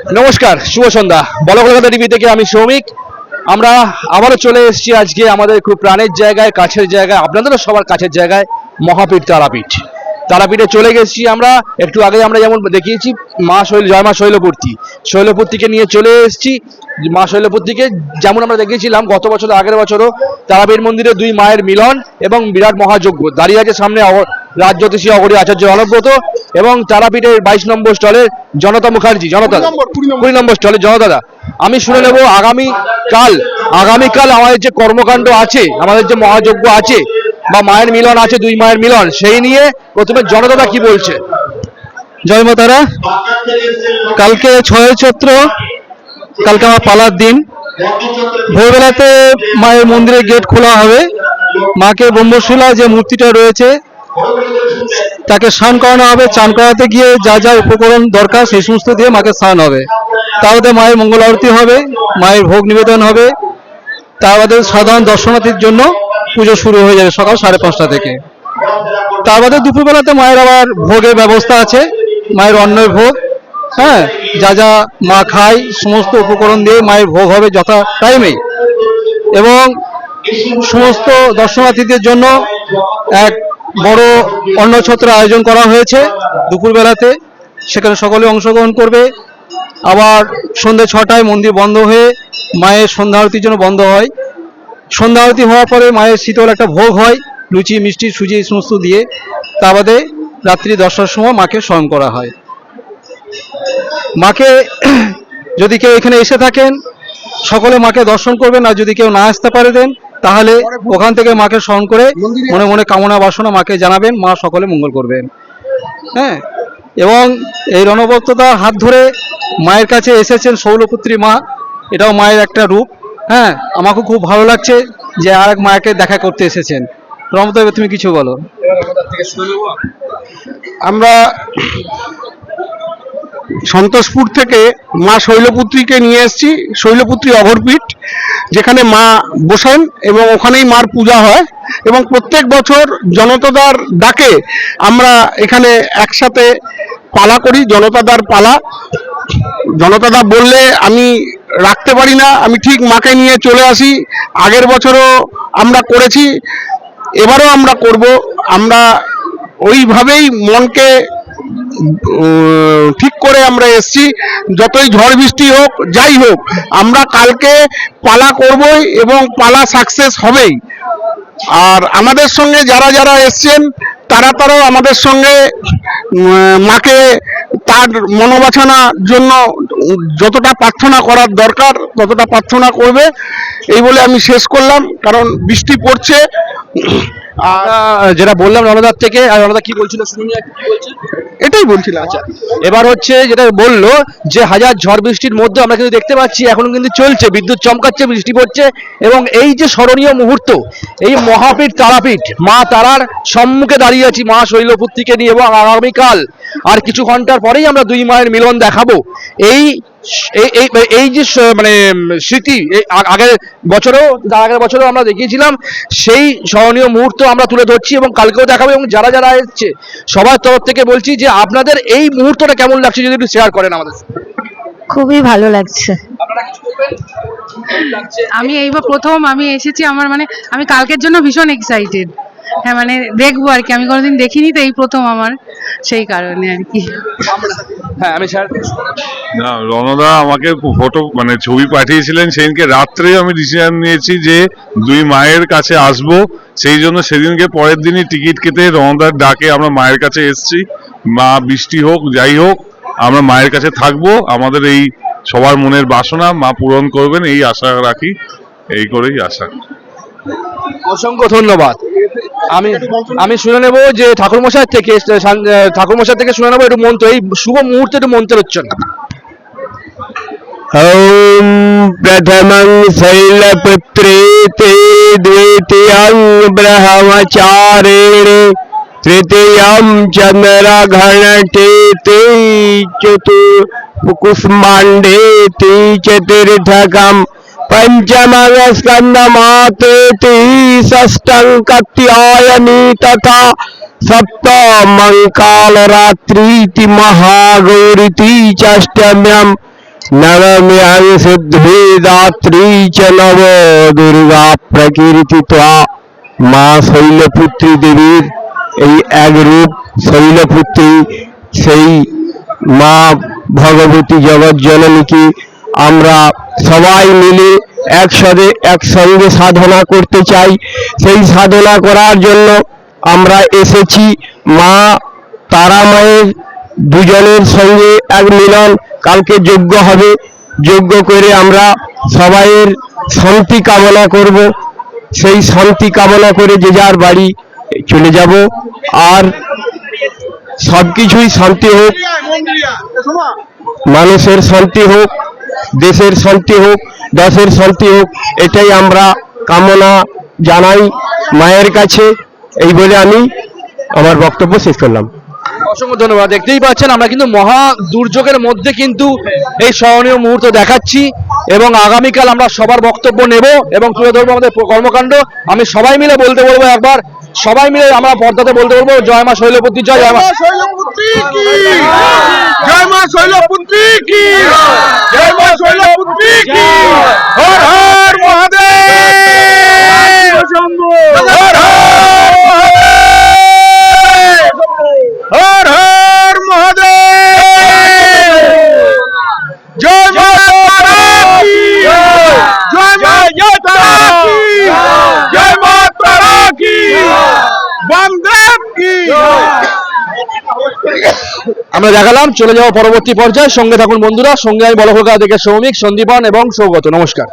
নমস্কার, শুভ সন্ধ্যা। বলো কলকাতা টিভি থেকে আমি সৌমিক। আমরা আবারও চলে এসেছি আজকে আমাদের খুব প্রাণের জায়গায়, কাছের জায়গায়, আপনাদেরও সবার কাছের জায়গায়, মহাপীঠ তারাপীঠ। তারাপীঠে চলে গেছি আমরা। একটু আগে আমরা যেমন দেখিয়েছি জয় মা শৈলপুত্রী, শৈলপুত্রীকে নিয়ে চলে এসেছি। মা শৈলপুত্রীকে যেমন আমরা দেখিয়েছিলাম গত বছর, আগের বছরও তারাপীঠ মন্দিরে দুই মায়ের মিলন এবং বিরাট মহাযজ্ঞ দাঁড়িয়ে আছে সামনে রাজ্যোতিষী অঘরী আচার্য অনুব্রত এবং তারাপীঠের 22 নম্বর স্টলের জনতা মুখার্জি, জনতা 20 নম্বর স্টলের জনতাদা। আমি শুনে নেব আগামীকাল আমাদের যে কর্মকাণ্ড আছে, আমাদের যে মহাযজ্ঞ আছে বা মায়ের মিলন আছে, দুই মায়ের মিলন, সেই নিয়ে প্রথমে জনতাদা কি বলছে। জয় মা তারা। কালকে 6 চৈত্র, কালকে আমার পালার দিন। ভোরবেলাতে মায়ের মন্দিরের গেট খোলা হবে। মাকে ব্রহ্মশিলা যে মূর্তিটা রয়েছে তাকে স্নান করানো হবে। স্নান করাতে গিয়ে যা যা উপকরণ দরকার সেই সমস্ত দিয়ে মাকে স্নান হবে। তারপরে মায়ের মঙ্গল আরতি হবে, মায়ের ভোগ নিবেদন হবে। তার বাদে সাধারণ দর্শনার্থীর জন্য পুজো শুরু হয়ে যাবে সকাল 5:30 থেকে। তার বাদে দুপুরবেলাতে মায়ের আবার ভোগের ব্যবস্থা আছে, মায়ের অন্নের ভোগ। হ্যাঁ, যা যা মা খায় সমস্ত উপকরণ দিয়ে মায়ের ভোগ হবে যথা টাইমেই। এবং সমস্ত দর্শনার্থীদের জন্য এক বড় অন্নছত্র আয়োজন করা হয়েছে দুপুরবেলাতে, সেখানে সকলে অংশগ্রহণ করবে। আবার সন্ধ্যে 6টায় মন্দির বন্ধ হয়ে মায়ের সন্ধ্যা আরতির জন্য বন্ধ হয়। সন্ধ্যা আরতি হওয়ার পরে মায়ের শীতল একটা ভোগ হয়, লুচি মিষ্টি সুজি এই সমস্ত দিয়ে। তা বাদে রাত্রি 10টার সময় মাকে স্মরণ করা হয়। মাকে যদি কেউ এখানে এসে থাকেন সকলে মাকে দর্শন করবেন, আর যদি কেউ না আসতে পারেন তাহলে ওখান থেকে মাকে স্মরণ করে মনে মনে কামনা বাসনা মাকে জানাবেন, মা সকলে মঙ্গল করবেন। হ্যাঁ, এবং এই রণবক্তদার হাত ধরে মায়ের কাছে এসেছেন শৈলপুত্রী মা, এটাও মায়ের একটা রূপ। হ্যাঁ, আমাকে খুব ভালো লাগছে যে আর এক মাকে দেখা করতে এসেছেন। রণবক্ত, তুমি কিছু বলো। আমরা সন্তোষপুর থেকে মা শৈলপুত্রীকে নিয়ে এসেছি, শৈলপুত্রী অঘরপীঠ, যেখানে মা বসেন এবং ওখানেই মার পূজা হয়। এবং প্রত্যেক বছর জনতাদার ডাকে আমরা এখানে একসাথে পালা করি, জনতাদার পালা। জনতাদা বললে আমি রাখতে পারি না, আমি ঠিক মাকে নিয়ে চলে আসি। আগের বছরও আমরা করেছি, এবারও আমরা করব। আমরা ওইভাবেই মনকে ঠিক করে আমরা এসছি। যতই ঝড় বৃষ্টি হোক, যাই হোক, আমরা কালকে পালা করবই এবং পালা সাকসেস হবেই। আর আমাদের সঙ্গে যারা যারা এসছেন তারাও আমাদের সঙ্গে মাকে তার মনোবাসনার জন্য যতটা প্রার্থনা করার দরকার ততটা প্রার্থনা করবে। এই বলে আমি শেষ করলাম, কারণ বৃষ্টি পড়ছে। যেটা বললাম রণদার থেকে, আর রণদা কি বলছিল শুনুন, এটাই বলছিলাম। আচ্ছা, এবার হচ্ছে যেটা বললো যে হাজার ঝড় বৃষ্টির মধ্যে আমরা কিন্তু দেখতে পাচ্ছি এখনো কিন্তু চলছে, বিদ্যুৎ চমকাচ্ছে, বৃষ্টি পড়ছে। এবং এই যে স্মরণীয় মুহূর্ত, এই মহাপীঠ তারাপীঠ, মা তারার সম্মুখে দাঁড়িয়ে আছি মা শৈলপুত্রীকে নিয়ে। এবং আগামীকাল আর কিছু ঘন্টার পরেই আমরা দুই মায়ের মিলন দেখাবো। এই যে মানে স্মৃতি, আগের বছরও আমরা দেখিয়েছিলাম, সেই স্মরণীয় মুহূর্ত আমরা তুলে ধরছি এবং কালকেও দেখাবো। এবং যারা যারা এসছে সবার তরফ থেকে বলছি যে আপনাদের এই মুহূর্তটা কেমন লাগছে যদি একটু শেয়ার করেন আমাদের। খুবই ভালো লাগছে। আমি এইবার প্রথম আমি এসেছি, আমার মানে আমি কালকের জন্য ভীষণ এক্সাইটেড। হ্যাঁ, মানে দেখবো আর কি, আমি কোনোদিন দেখিনি তো, এই প্রথম আমার, সেই কারণে আর কি। হ্যাঁ, আমি না, রণদা আমাকে ফটো মানে ছবি পাঠিয়েছিলেন সেদিনকে রাত্রে। আমি ডিসিশন নিয়েছি যে দুই মায়ের কাছে আসব, সেই জন্য সেদিনকে পরের দিনই টিকিট কেটে রণদার ডাকে আমরা মায়ের কাছে এসেছি। মা বৃষ্টি হোক যাই হোক আমরা মায়ের কাছে থাকবো, আমাদের এই সবার মনের বাসনা মা পূরণ করবেন এই আশা রাখি, এই করেই আশা। অসংখ্য ধন্যবাদ। আমি শুনে নেবো যে ঠাকুরমশাই থেকে শুনে নেবো একটু মন্ত্র, এই শুভ মুহূর্তে একটু মন্ত্রের উচ্চারণ। ॐ प्रथमं शैलपुत्रेति द्वितीयं ब्रह्मचारिणे तृतीयं चन्द्रघणटेति चतुर्कुष्माण्डेति चतुर्थकं पंचमं स्कंदमातेति षष्ठं कात्यायनी तथा सप्तमं कालरात्रीति महागौरीति षष्ठम्यं নবম্যাং সিদ্ধিদাত্রী চ নব দুর্গা প্রকীর্তিত্বা। মা শৈলপুত্রী দেবীর এই এক রূপ শৈলপুত্রী, সেই মা ভগবতী জগৎজননীকে আমরা সবাই মিলে একসঙ্গে সাধনা করতে চাই। সেই সাধনা করার জন্য আমরা এসেছি। মা তারা মায়ের দুজনের সঙ্গে এক মিলন, কালকে যজ্ঞ হবে। যজ্ঞ করে আমরা সবাইয়ের শান্তি কামনা করব। সেই শান্তি কামনা করে যে যার বাড়ি চলে যাব। আর সবকিছুই শান্তি হোক, মানুষের শান্তি হোক, দেশের শান্তি হোক, দেশের শান্তি হোক, এটাই আমরা কামনা জানাই মায়ের কাছে। এই বলে আমি আমার বক্তব্য শেষ করলাম। অসংখ্য ধন্যবাদ। দেখতেই পাচ্ছেন আমরা কিন্তু মহা দুর্যোগের মধ্যে কিন্তু এই স্মরণীয় মুহূর্ত দেখাচ্ছি এবং আগামীকাল আমরা সবার বক্তব্য নেব এবং তুলে ধরবো আমাদের কর্মকাণ্ড। আমি সবাই মিলে বলতে বলবো, একবার সবাই মিলে আমরা পর্দাতে বলতে বলবো, জয় মা শৈলপুত্রী, জয় মা শৈলপুত্রী কি জয়, মা শৈলপুত্রী কি জয়, মা শৈলপুত্রী কি। হর হর মহাদেব, হর হর হর মহাদেব। জয় মা তারা কি, জয় মা তারা কি, জয় মা তারা কি, বামদেব কি। আমরা দেখালাম। চলে যাওয়া পরবর্তী পর্যায়ে, সঙ্গে থাকুন বন্ধুরা। সঙ্গে আমি বড় কলকাতা থেকে সৌমিক, সন্দীপন এবং সৌগত। নমস্কার।